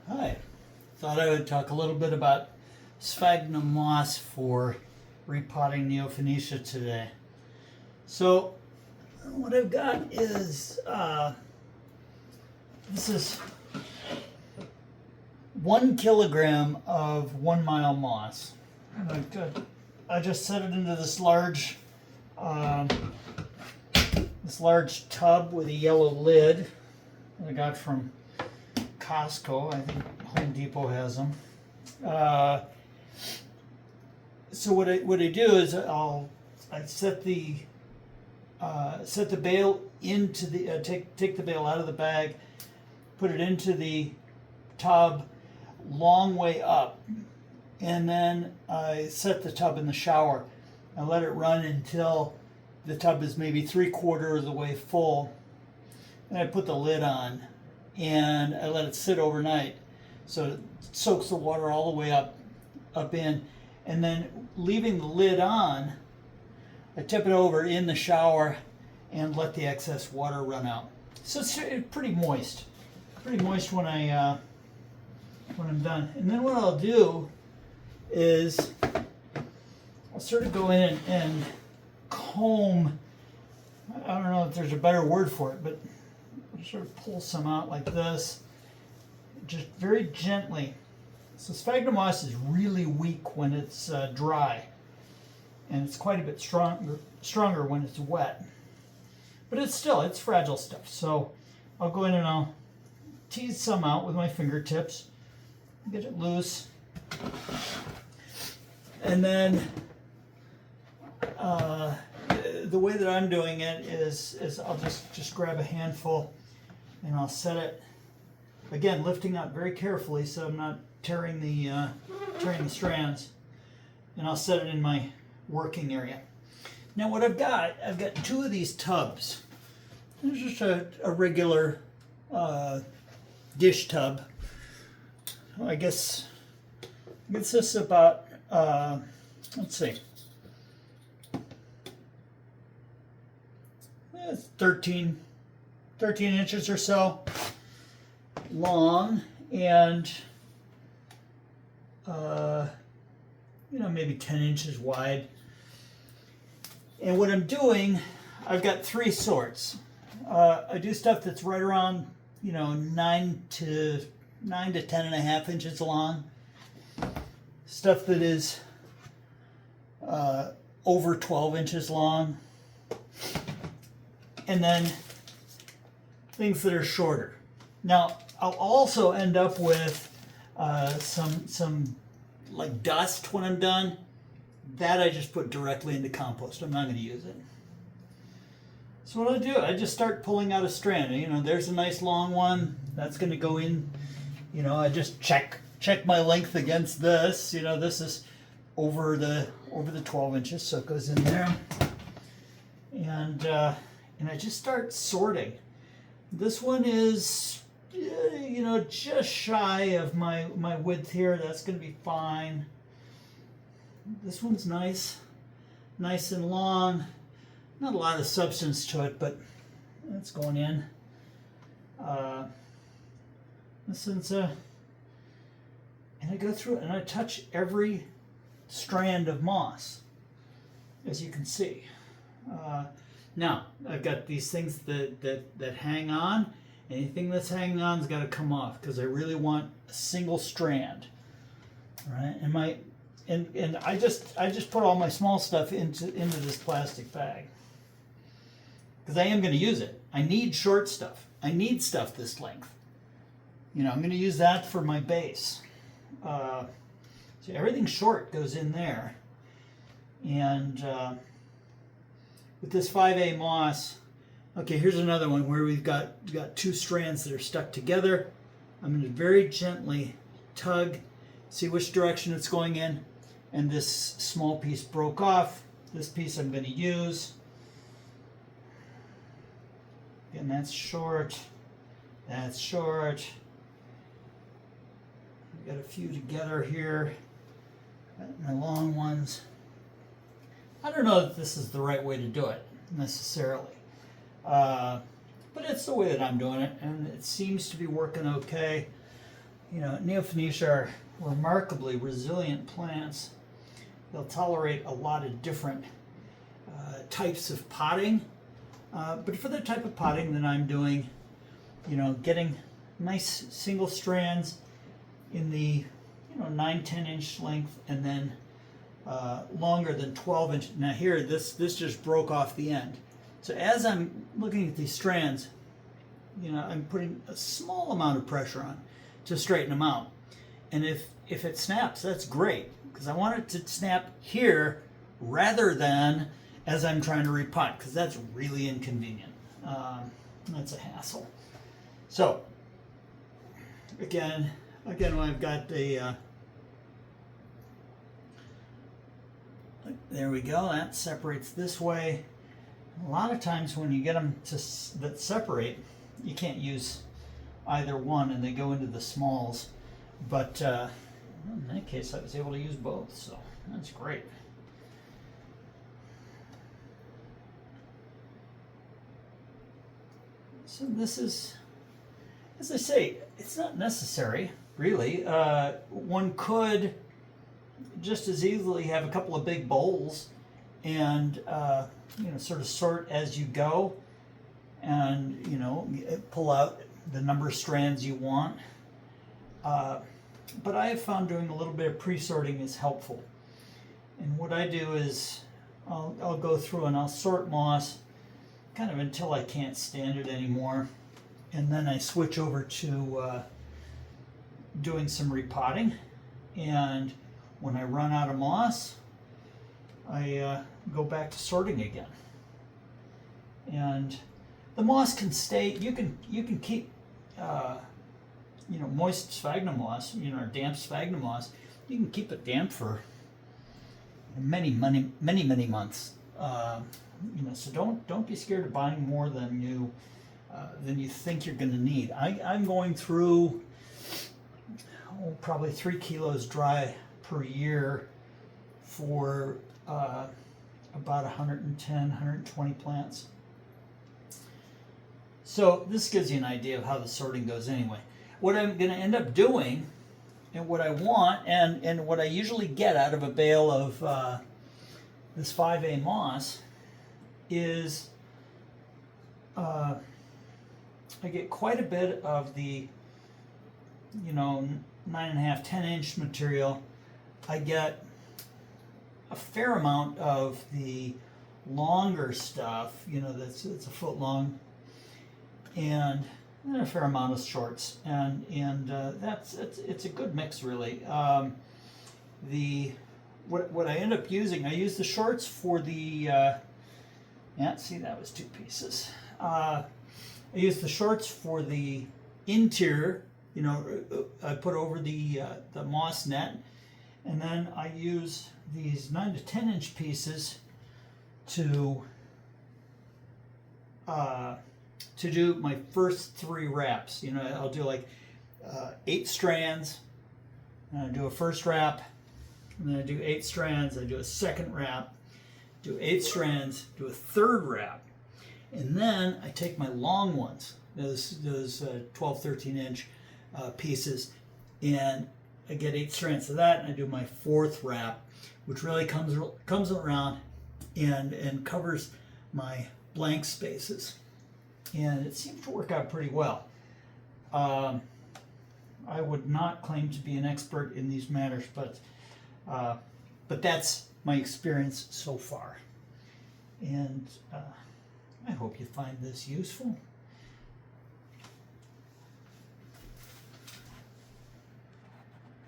Hi. Thought I would talk a little bit about sphagnum moss for repotting Neofinetia today. So what I've got is this is 1 kilogram of 1 mile moss. And I just set it into this large tub with a yellow lid that I got from Costco. I think Home Depot has them. So what I do is I set the bale into the take the bale out of the bag, put it into the tub, long way up, and then I set the tub in the shower. I let it run until the tub is maybe 3/4 of the way full, and I put the lid on, and I let it sit overnight, so it soaks the water all the way up in, and then leaving the lid on, I tip it over in the shower and let the excess water run out. So it's pretty moist when I'm done. And then what I'll do is I'll sort of go in and comb. I don't know if there's a better word for it, but I'll sort of pull some out like this, just very gently. So sphagnum moss is really weak when it's dry, and it's quite a bit stronger when it's wet. But it's fragile stuff. So I'll go in and I'll tease some out with my fingertips, get it loose, and then the way that I'm doing it is I'll just grab a handful and I'll set it, again lifting up very carefully so I'm not tearing the strands, and I'll set it in my working area. Now what I've got 2 of these tubs. There's just a regular dish tub. I guess this is about let's see, it's 13 inches or so long, and maybe 10 inches wide. And what I'm doing, I've got 3 sorts. I do stuff that's right around 9 to 10.5 inches long. Stuff that is over 12 inches long, and then things that are shorter. Now I'll also end up with some like dust when I'm done. That I just put directly into compost. I'm not going to use it. So what I do, I just start pulling out a strand. There's a nice long one. That's going to go in. I just check my length against this. This is over the 12 inches, so it goes in there. And I just start sorting. This one is just shy of my width here. That's going to be fine. This one's nice and long. Not a lot of substance to it, but that's going in. This one's and I go through it and I touch every strand of moss, as you can see. Now I've got these things that hang on. Anything that's hanging on's got to come off, because I really want a single strand. All right, and I just put all my small stuff into this plastic bag, because I am going to use it. I need short stuff. I need stuff this length. I'm going to use that for my base. So everything short goes in there. And with this 5A moss, okay, here's another one where we've got 2 strands that are stuck together. I'm going to very gently tug, see which direction it's going in, and this small piece broke off. This piece I'm going to use. Again, that's short. That's short. We've got a few together here. Got my long ones. I don't know if this is the right way to do it necessarily. But it's the way that I'm doing it, and it seems to be working okay. You know, Neofinetia are remarkably resilient plants. They'll tolerate a lot of different types of potting. But for the type of potting that I'm doing, you know, getting nice single strands in the 9-10 inch length, and then longer than 12 inch. Now here, this just broke off the end. So as I'm looking at these strands, you know, I'm putting a small amount of pressure on to straighten them out. And if it snaps, that's great, because I want it to snap here rather than as I'm trying to repot, because that's really inconvenient. That's a hassle. So again, when I've got the there we go, that separates this way. A lot of times when you get them that separate, you can't use either one and they go into the smalls. But in that case, I was able to use both, so that's great. So this is, as I say, it's not necessary, really. One could just as easily have a couple of big bowls and sort of sort as you go, and pull out the number of strands you want. But I have found doing a little bit of pre-sorting is helpful. And what I do is I'll go through and I'll sort moss kind of until I can't stand it anymore, and then I switch over to doing some repotting. And when I run out of moss, I go back to sorting again. And the moss can stay. You can keep moist sphagnum moss, or damp sphagnum moss. You can keep it damp for many months. So don't be scared of buying more than you think you're going to need. I'm going through probably 3 kilos dry per year for about 110, 120 plants. So this gives you an idea of how the sorting goes anyway. What I'm going to end up doing, and what I want, and what I usually get out of a bale of this 5A moss is I get quite a bit of the 9.5, 10 inch material. I get a fair amount of the longer stuff, that's a foot long, and a fair amount of shorts, and it's a good mix, really. What I end up using, I use the shorts for the see, that was 2 pieces. I use the shorts for the interior, I put over the moss net, and then I use these 9 to 10 inch pieces to do my first 3 wraps. I'll do like 8 strands, and I do a first wrap, and then I do 8 strands, I do a second wrap, do 8 strands, do a third wrap, and then I take my long ones, those 12, 13 inch pieces, and I get 8 strands of that, and I do my 4th wrap, which really comes around and covers my blank spaces. And it seems to work out pretty well. I would not claim to be an expert in these matters, but that's my experience so far. And I hope you find this useful.